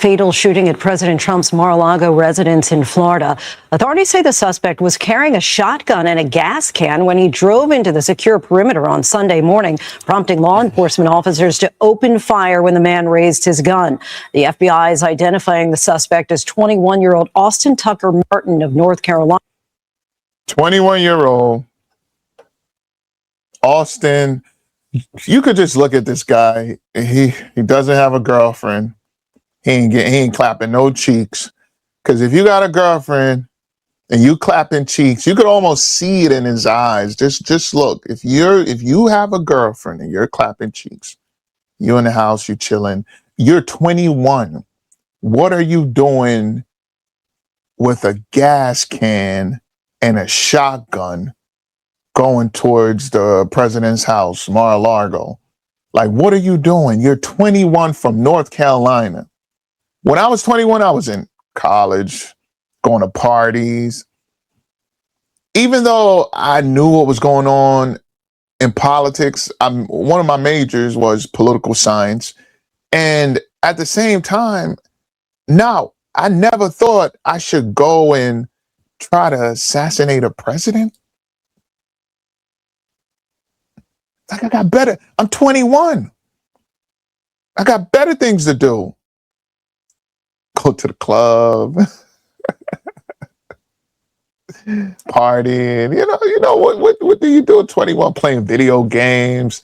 Fatal shooting at President Trump's Mar-a-Lago residence in Florida. Authorities say the suspect was carrying a shotgun and a gas can when he drove into the secure perimeter on Sunday morning, prompting law enforcement officers to open fire when the man raised his gun. The FBI is identifying the suspect as 21-year-old Austin Tucker Martin of North Carolina. 21-year-old Austin. You could just look at this guy. He doesn't have a girlfriend. He ain't clapping no cheeks. Because if you got a girlfriend and you clapping cheeks, you could almost see it in his eyes. Just look. If you have a girlfriend and you're clapping cheeks, you in the house, you chilling, you're 21. What are you doing with a gas can and a shotgun going towards the president's house, Mar-a-Lago? Like, what are you doing? You're 21 from North Carolina. When I was 21, I was in college, going to parties. Even though I knew what was going on in politics, one of my majors was political science. And at the same time, no, I never thought I should go and try to assassinate a president. Like, I got better. I'm 21. I got better things to do. Go to the club, partying. You know what do you do at 21? Playing video games,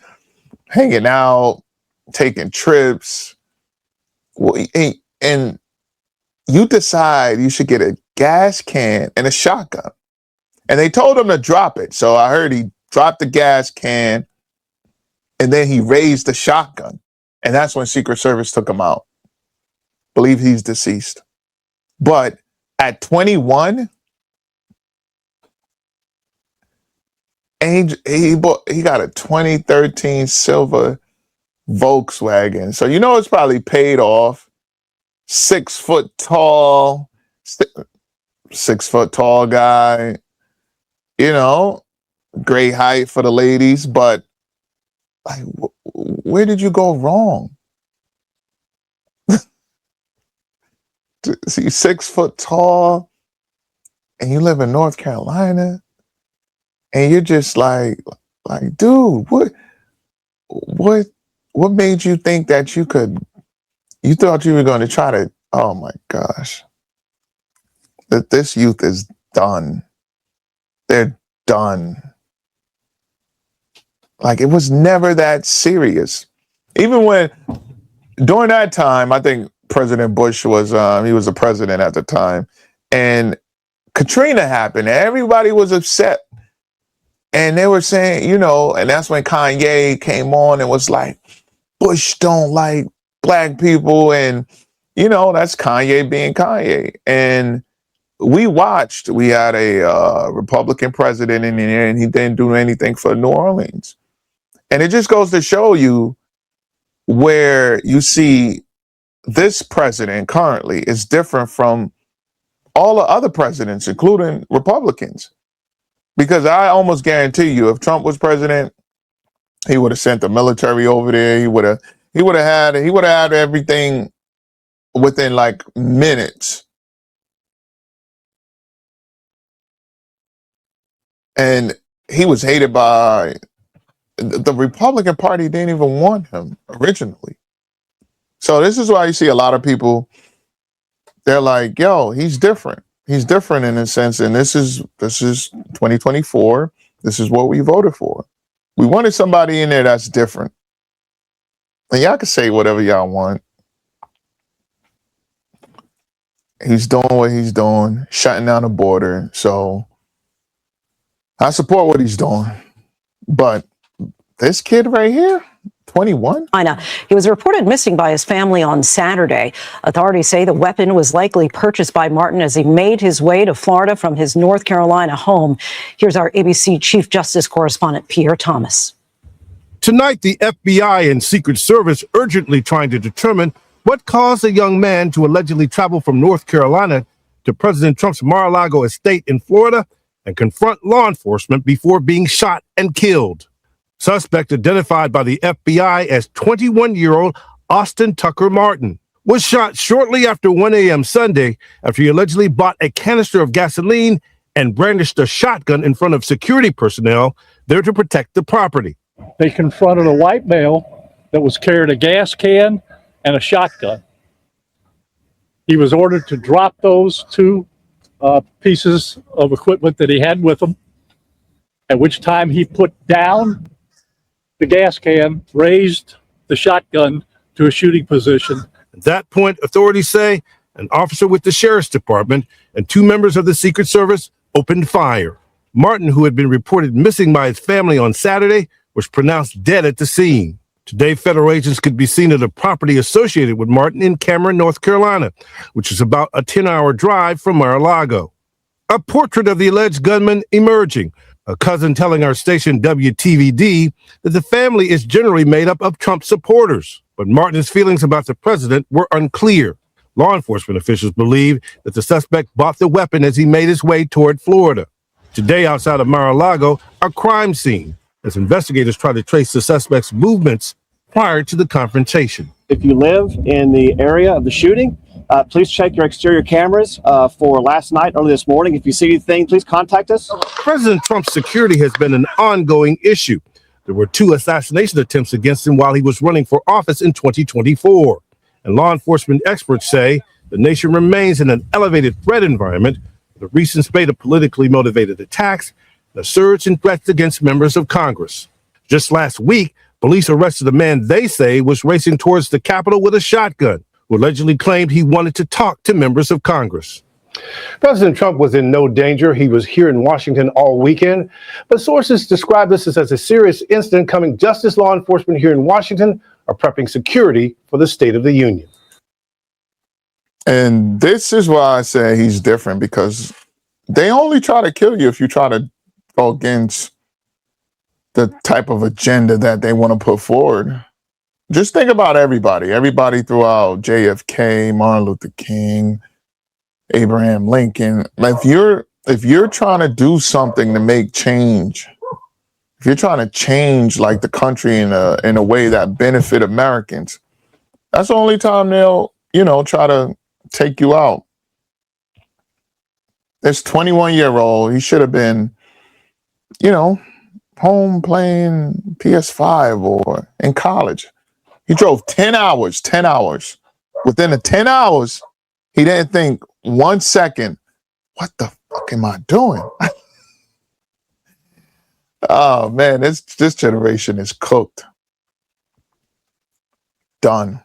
hanging out, taking trips. And you decide you should get a gas can and a shotgun. And they told him to drop it. So I heard he dropped the gas can and then he raised the shotgun. And that's when Secret Service took him out. Believe he's deceased. But at 21, and he got a 2013 silver Volkswagen. So it's probably paid off. 6 foot tall, 6 foot tall guy. Great height for the ladies. But like, where did you go wrong? See, 6 foot tall, and you live in North Carolina, and you're just like, dude, what made you think that you thought you were going to try to? Oh my gosh, that this youth is done. They're done. Like, it was never that serious. Even when during that time, I think President Bush was he was the president at the time, and Katrina happened. Everybody was upset, and they were saying, and that's when Kanye came on and was like, Bush don't like black people, and that's Kanye being Kanye. And we had a Republican president in there, and he didn't do anything for New Orleans. And it just goes to show you where you see this president currently is different from all the other presidents, including Republicans. Because I almost guarantee you, if Trump was president, he would have sent the military over there. He would have had everything within like minutes. And he was hated by the Republican Party. Didn't even want him originally. So this is why you see a lot of people, they're like, yo, he's different. He's different in a sense. And this is 2024. This is what we voted for. We wanted somebody in there that's different. And y'all can say whatever y'all want. He's doing what he's doing, shutting down the border. So I support what he's doing. But this kid right here, 21? He was reported missing by his family on Saturday. Authorities say the weapon was likely purchased by Martin as he made his way to Florida from his North Carolina home. Here's our ABC Chief Justice correspondent, Pierre Thomas. Tonight, the FBI and Secret Service urgently trying to determine what caused a young man to allegedly travel from North Carolina to President Trump's Mar-a-Lago estate in Florida and confront law enforcement before being shot and killed. Suspect identified by the FBI as 21-year-old Austin Tucker Martin. was shot shortly after 1 a.m. Sunday after he allegedly bought a canister of gasoline and brandished a shotgun in front of security personnel there to protect the property. They confronted a white male that was carrying a gas can and a shotgun. He was ordered to drop those two pieces of equipment that he had with him, at which time he put down the gas can, raised the shotgun to a shooting position. At that point, authorities say an officer with the sheriff's department and two members of the Secret Service opened fire. Martin, who had been reported missing by his family on Saturday, was pronounced dead at the scene. Today, federal agents could be seen at a property associated with Martin in Cameron, North Carolina, which is about a 10-hour drive from Mar-a-Lago. A portrait of the alleged gunman emerging, a cousin telling our station WTVD that the family is generally made up of Trump supporters. But Martin's feelings about the president were unclear. Law enforcement officials believe that the suspect bought the weapon as he made his way toward Florida. Today, outside of Mar-a-Lago, a crime scene, as investigators try to trace the suspect's movements prior to the confrontation. If you live in the area of the shooting, please check your exterior cameras for last night, early this morning. If you see anything, please contact us. President Trump's security has been an ongoing issue. There were 2 assassination attempts against him while he was running for office in 2024. And law enforcement experts say the nation remains in an elevated threat environment with a recent spate of politically motivated attacks and a surge in threats against members of Congress. Just last week, police arrested a man they say was racing towards the Capitol with a shotgun, who allegedly claimed he wanted to talk to members of Congress. President Trump was in no danger. He was here in Washington all weekend, but sources describe this as a serious incident coming just as law enforcement here in Washington are prepping security for the State of the Union. And this is why I say he's different, because they only try to kill you if you try to go against the type of agenda that they want to put forward. Just think about everybody throughout JFK, Martin Luther King, Abraham Lincoln. If you're trying to do something to make change, if you're trying to change like the country in a way that benefit Americans, that's the only time they'll, try to take you out. This 21-year-old, he should have been, home playing PS5 or in college. He drove 10 hours. Within the 10 hours, he didn't think 1 second, what the fuck am I doing? Oh man, this generation is cooked. Done.